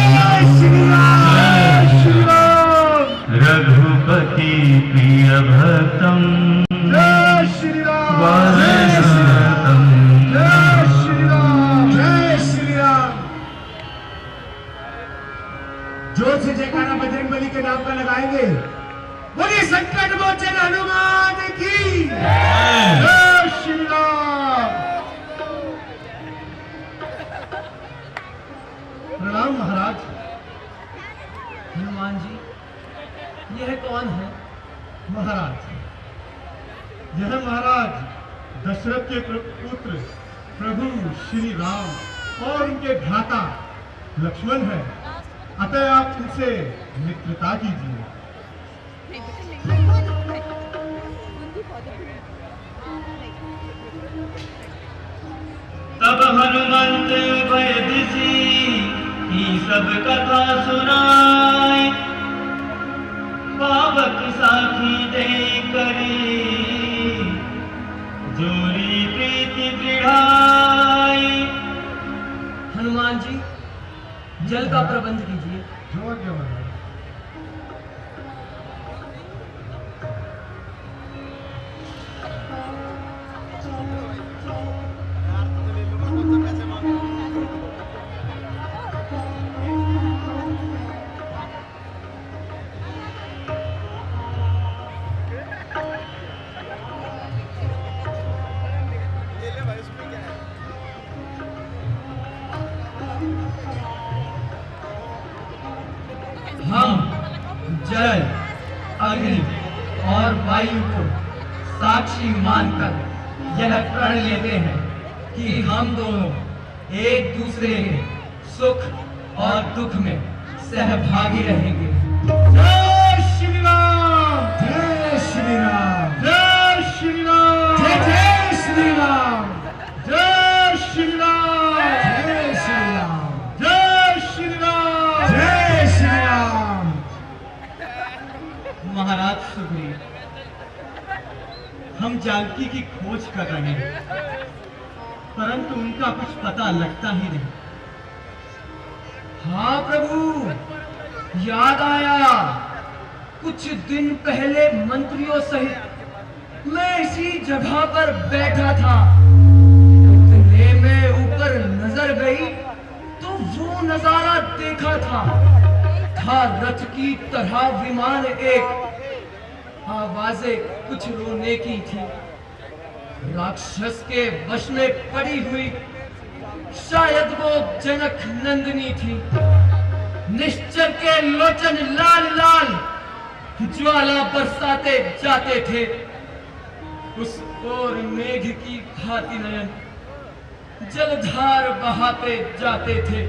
श्री राम, जय श्री राम, रघुपति प्रिय भक्तम। जय श्री राम, वानरम। जय श्री राम, जय श्री राम। जोर से जयकारा बजरंगबली के नाम का लगाएंगे। बोलिए संकट मोचन हनुमान की जय श्री राम। प्रणाम महाराज। हनुमान जी, यह कौन है? महाराज, यह महाराज दशरथ के पुत्र प्रभु श्री राम और उनके भ्राता लक्ष्मण है। अतः आप इनसे मित्रता कीजिए। तब हनुमंत भय दिसी, ई सब कथा सुनाए। पावक साखी दे करी, जोरी प्रीति दृढ़ाई। हनुमान जी, जल का प्रबंध कीजिए। जोर के महाराज। हम जल, अग्नि और वायु को साक्षी मानकर यह प्रण लेते हैं कि हम दोनों एक दूसरे के सुख और दुख में सहभागी रहेंगे। जय श्री राम, जय श्री राम, जय श्री राम, जय जय श्री राम, जय श्री राम, जय श्री राम, जय श्री राम, जय श्री राम। महाराज सुग्रीव, हम जानकी की खोज कर रहे हैं, परंतु उनका कुछ पता लगता ही नहीं। हाँ प्रभु, याद आया। कुछ दिन पहले मंत्रियों सहित मैं इसी जगह पर बैठा था। इतने में ऊपर नजर गई तो वो नजारा देखा था रथ की तरह विमान एक। आवाजें कुछ रोने की थी। राक्षस के वश में पड़ी हुई शायद वो जनक नंदिनी थी। निश्चर के लोचन लाल लाल ज्वाला बरसाते जाते थे। उस ओर मेघ की भांति नयन जलधार बहाते जाते थे।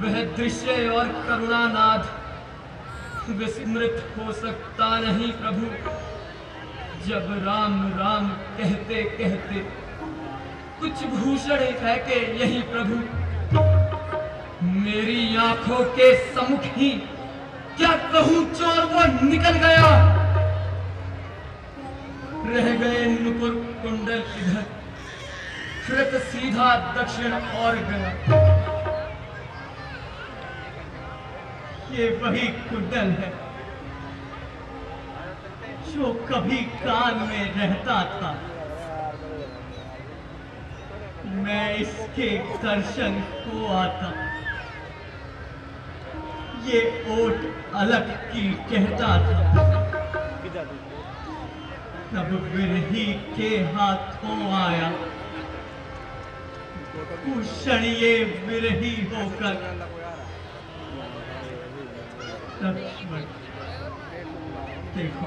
वह दृश्य और करुणानाद विस्मृत हो सकता नहीं प्रभु, जब राम राम कहते कहते कुछ भूषण कह के यही प्रभु मेरी आंखों के सम्मुख ही क्या कहूं चोर वो निकल गया। रह गए नुपुर कुंडल इधर, फिर सीधा दक्षिण और गया। ये वही कुंडल है जो कभी कान में रहता था। मैं इसके दर्शन को आता, ये ओट अलग की कहता था। तब विरही के हाथों आया, भूषण ये विरही होकर। लक्ष्मण देखो,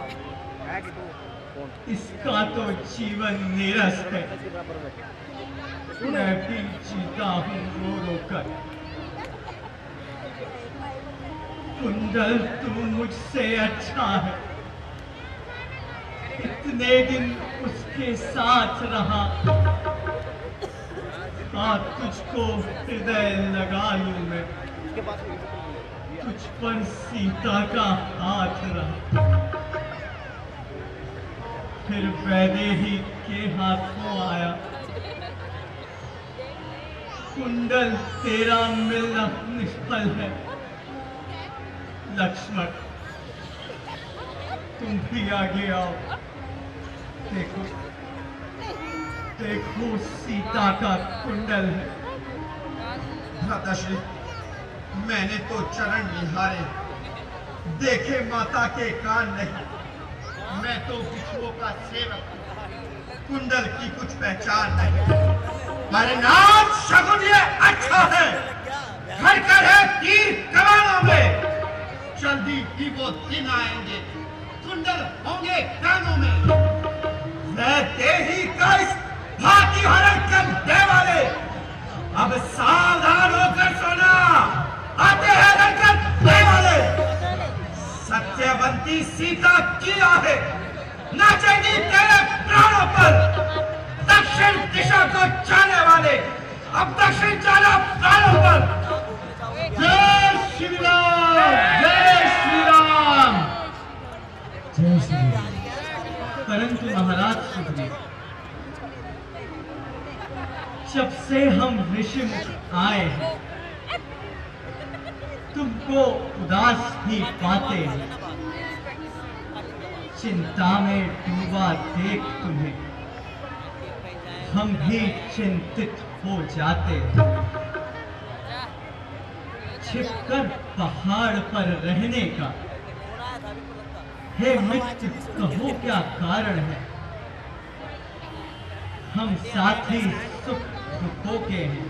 इसका तो जीवन नीरस है, मैं भी जीता हूं रो रो कर। कुंडल तू मुझसे अच्छा है, इतने दिन उसके साथ रहा, आज तुझको हृदय लगा लूं मैं, तुझ पर सीता का हाथ रहा। फिर वैदेही के हाथों आया, कुंडल तेरा मिलना निष्फल है। लक्ष्मण तुम भी आगे आओ, देखो देखो सीता का कुंडल है। भ्राताश्री, मैंने तो चरण निहारे, देखे माता के कान नहीं। मैं तो बिछुओं का सेवक, कुंडल की कुछ पहचान नहीं। अरे नाथ शकुन ये अच्छा है, घर कर है तीर कमानों में। जल्दी ही वो दिन आएंगे, कुंडल होंगे कानों में। वैदेही का इस भांति हरण करने वाले अब सावधान होकर सोना, आते हैं करने वाले। सत्यवंती सीता की आहे नाचेगी तेरे प्राणों पर। दक्षिण दिशा को जाने वाले अब दक्षिण जाना प्राणों पर। जय श्री राम, जय श्री राम, जय श्री राम। परंतु महाराज सुग्रीव, जब से हम ऋषिमुख आए हैं, तुमको उदास ही पाते हैं। चिंता में डूबा देख तुम्हें हम भी चिंतित हो जाते हैं। छिपकर पहाड़ पर रहने का हे मित्र कहो क्या कारण है। हम साथी सुख दुखों के हैं,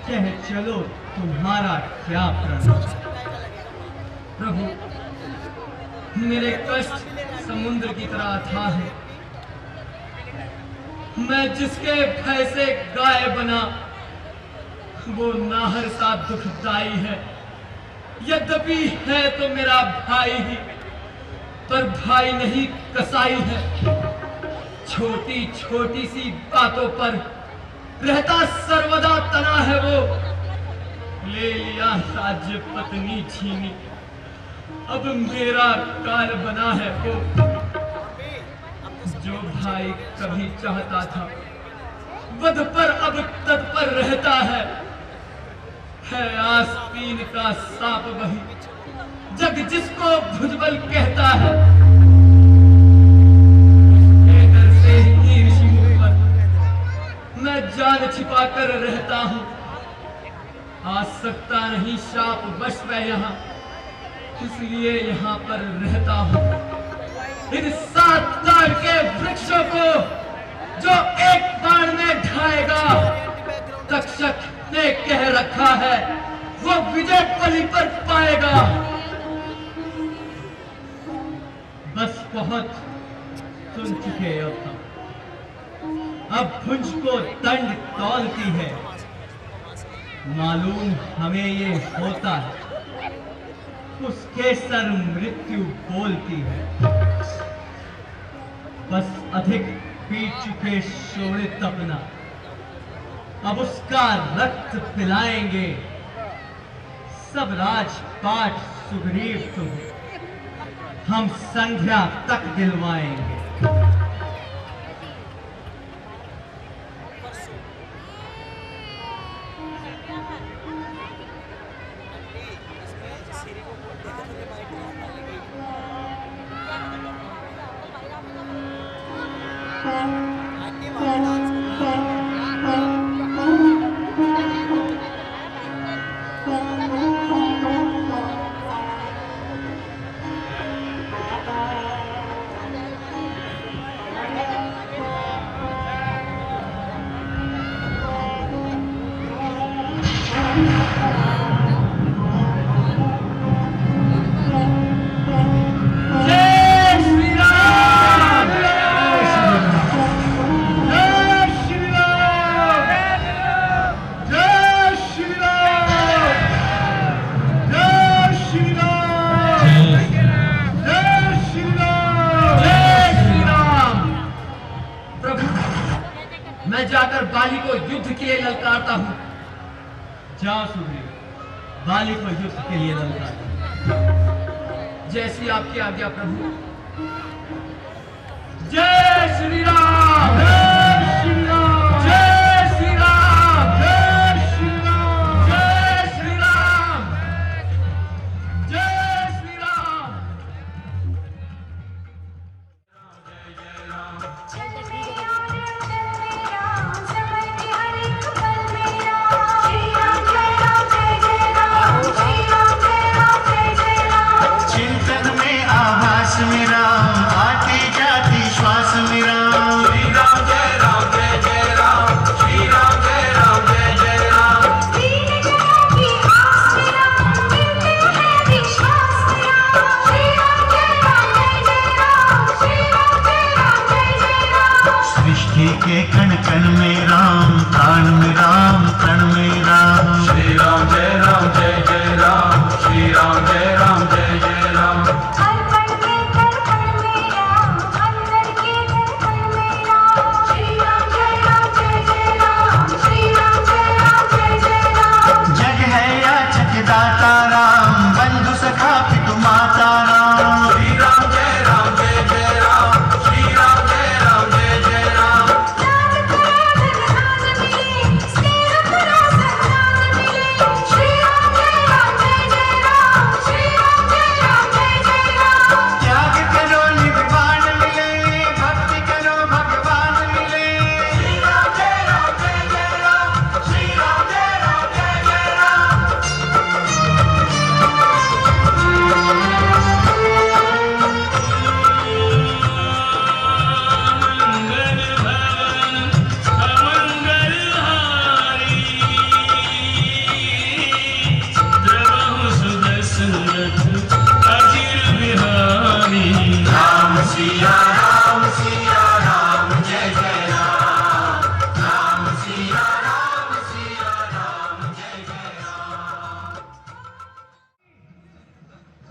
कह चलो तुम्हारा क्या प्रण। प्रभु मेरे कष्ट समुद्र की तरह अथाह है। मैं जिसके भय से गाय बना वो नाहर सा दुखदाई है। यद्यपि है तो मेरा भाई ही, पर भाई नहीं कसाई है। छोटी छोटी सी बातों पर रहता सर्वदा तना है वो। ले लिया राज्य पत्नी छीनी, अब मेरा काल बना है वो। जो भाई कभी चाहता था वध पर अब तत्पर रहता है आस्तीन का सांप वही जग जिसको भुजबल कहता है। डर से ही ऋषिमुख पर मैं जान छिपा कर रहता हूँ। आ सकता नहीं शाप वश मैं यहाँ, इसलिए यहाँ पर रहता हूँ। इन 7 ताड़ के वृक्षों को जो एक बाण में ढाएगा, तक्षक ने कह रखा है वो विजय पली पर पाएगा। बस बहुत सुन चुके अब भुज को दंड तौलती है। मालूम हमें ये होता है, उसके सर मृत्यु बोलती है। बस अधिक पी चुके शोणित अपना, अब उसका रक्त पिलाएंगे। सब राजपाट सुग्रीव तुम्हें हम संध्या तक दिलवाएंगे। मैं जाकर बाली को युद्ध के लिए ललकारता हूँ। जाओ सुग्रीव, बाली को युद्ध के लिए ललकार। जैसी आपकी आज्ञा प्रभु। जय श्री राम, जय श्री राम, जय श्री राम, जय श्री राम, जय श्री राम, जय श्री राम। चिंतन में आभास मेरा, आती जाती श्वास मेरा। श्री राम जय राम जय जय राम, श्री राम जय राम जय जय राम। सृष्टि के कण कण में राम, प्राण में राम, तन में राम। श्री राम जय जय राम, श्री राम जय जय राम। जग है याचक दाता राम, बंधु सखा पितु माता राम। श्री राम जय जय राम, श्री राम जय जय राम। त्याग करो निर्वाण मिले, भक्ति करो भगवान मिले। श्री राम जय जय राम, श्री राम जय जय राम। मंगल भवन अमंगल हारी, द्रवहु सुदर्शन रथ अजिर बिहारी। राम सिया राम, जय जय राम। राम सिया राम, जय जय राम।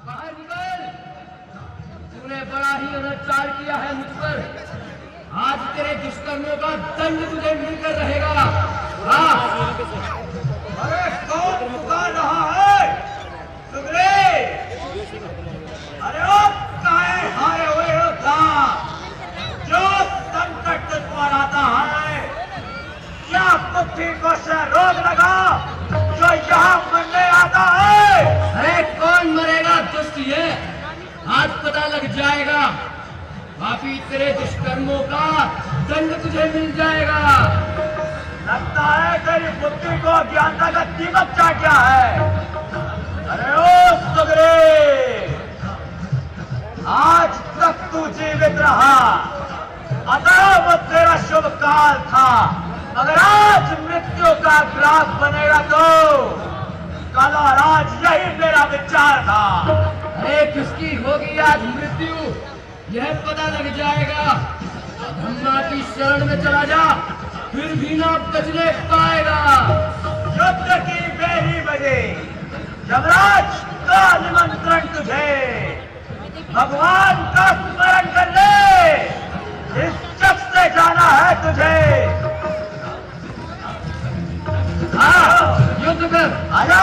बाहर निकल। तूने बड़ा ही अनाचार किया है मुझ पर। आज तेरे दुष्कर्मों का दंड तुझे मिलकर रहेगा। हाँ। अरे कौन पुकार रहा है? सुग्रीव! अरे ओ काहे हारे हुए योद्धा, जो संकट तुझ पर आता है, क्या बुद्धि को से रोग लगा जो यहाँ मरने आता है? अरे कौन मरेगा दुष्ट ये? आज पता लग जाएगा। पापी तेरे दुष्कर्मों का दंड तुझे मिल जाएगा। लगता है तेरी बुद्धि को ज्ञानता का दीपक चाट गया है। अरे ओ सुग्रीव, आज तक तू जीवित रहा, अतः वो तेरा शुभ काल था। अगर आज मृत्यु का ग्राफ बनेगा तो कल और आज यही मेरा विचार था। अरे किसकी होगी आज मृत्यु, यह पता लग जाएगा। ब्रह्मा की शरण में चला जा, फिर भी ना बचने पाएगा। युद्ध की यमराज का निमंत्रण तुझे, भगवान का स्मरण कर ले, इस जग से जाना है तुझे। युद्ध कर। आजा।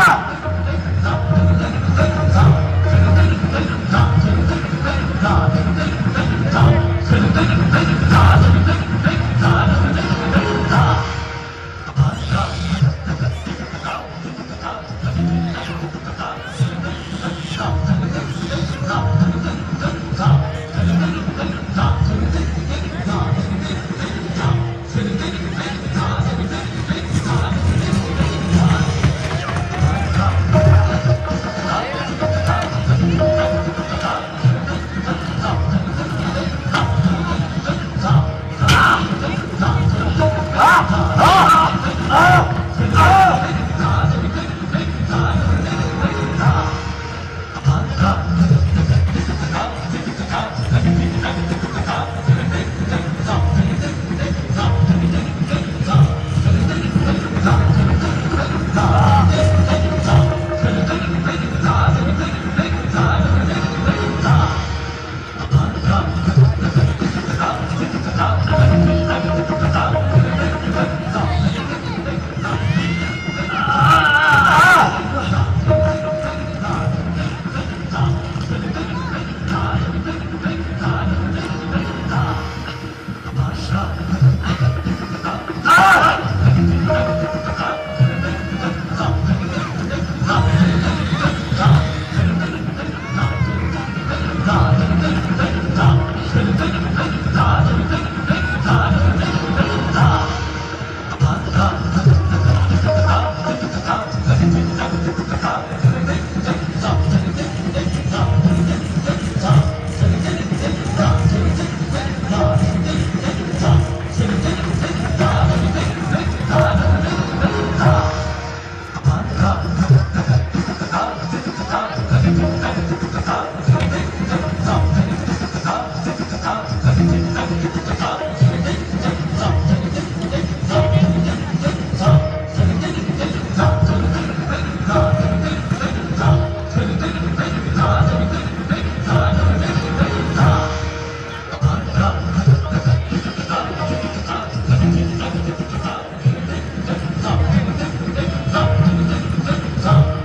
Stop.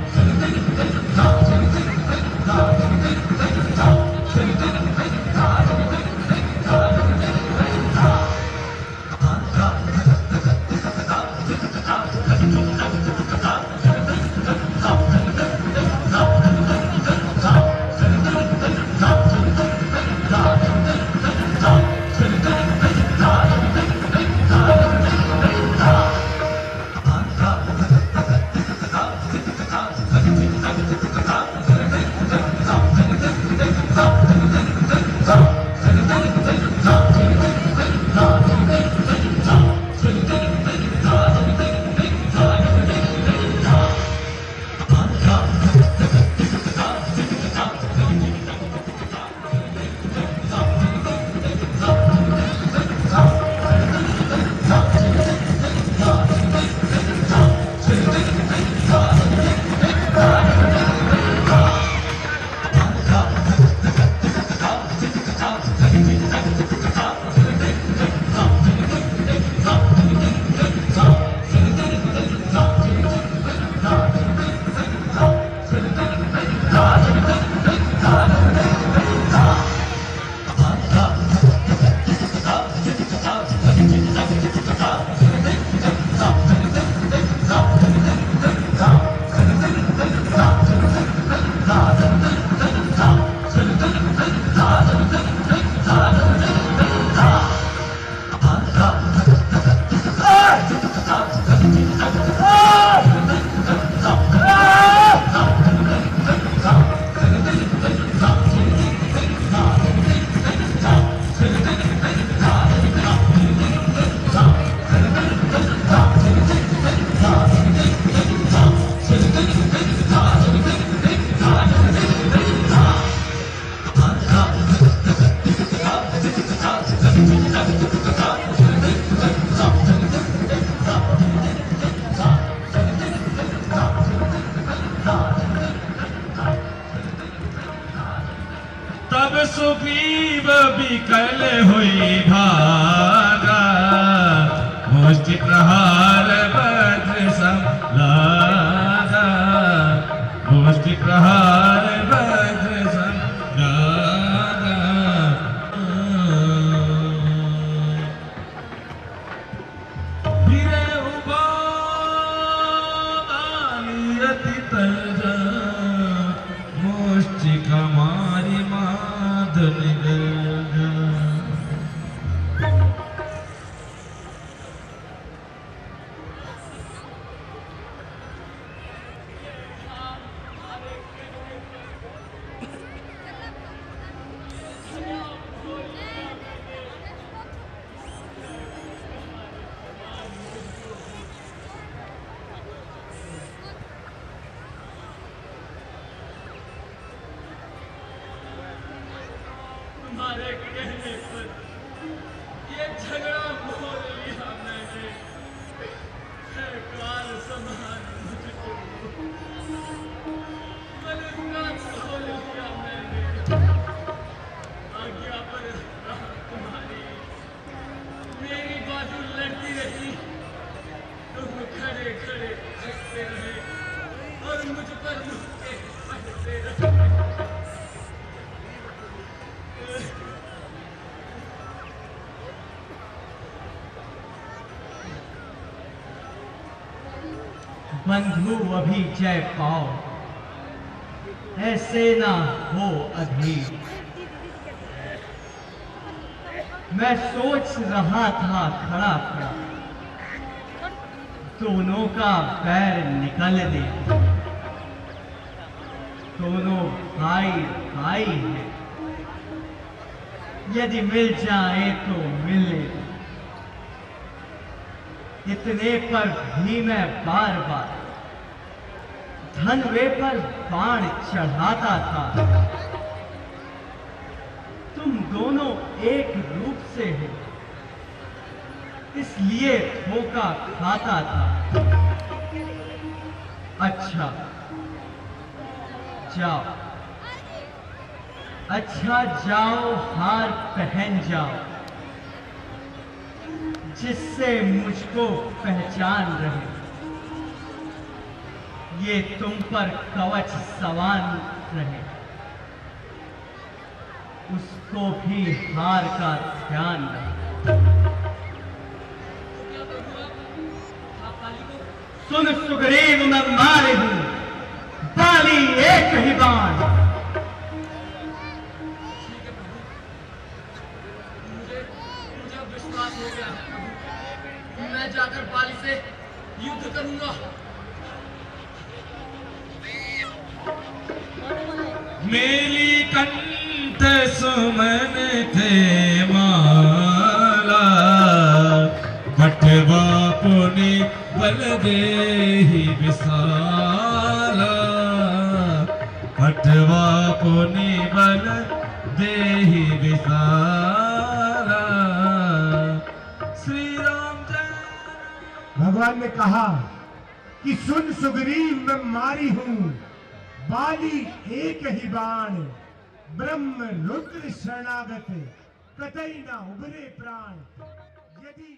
सुग्रीव बिकल हुई भागा, मुष्टि प्रहार वज्र सम लागा, मुष्टि प्रहार वज्र सम लागा। फिरे उबाली अति तर्जा, मुष्टिका मारी माधन गर्जा। तुम्हारे कहने पर ये झगड़ा मोल लिया मैंने, है काल समान मुझको मलका खोल लिया मैंने। आज्ञा पर राह तुम्हारी, मेरी बाजू लड़ती रही, तुम खड़े खड़े देखते रहे और मुझ पर नुक्ते पढ़ते रहे। बंधु अभी जय पाओ, ऐसे ना हो अधीर। मैं सोच रहा था खड़ा खड़ा, दोनों का पैर निकल दे। दोनों भाई भाई हैं, यदि मिल जाए तो मिलने दो। इतने पर भी मैं बार बार धनवे पर बाण चढ़ाता था। तुम दोनों एक रूप से हो, इसलिए धोखा खाता था। अच्छा जाओ, अच्छा जाओ, हार पहन जाओ, जिससे मुझको पहचान रहे। ये तुम पर कवच सवार रहे, उसको भी हार का ध्यान रहे। सुन सुग्रीव, मैं मारे हूं बाली एक ही बाण। मुझे विश्वास हो गया है, मैं जाकर बाली से युद्ध करूंगा। मेली कंठ सुमन थे माला, कटवा पुनि बल देहि विशाला, कटवा पुनि बल देहि विशाला। श्री राम जय। भगवान ने कहा कि सुन सुग्रीव, मैं मारी हूं बाली एक ही बाण। ब्रह्म रुद्र शरणागत, कतई ना उबरे प्राण। यदि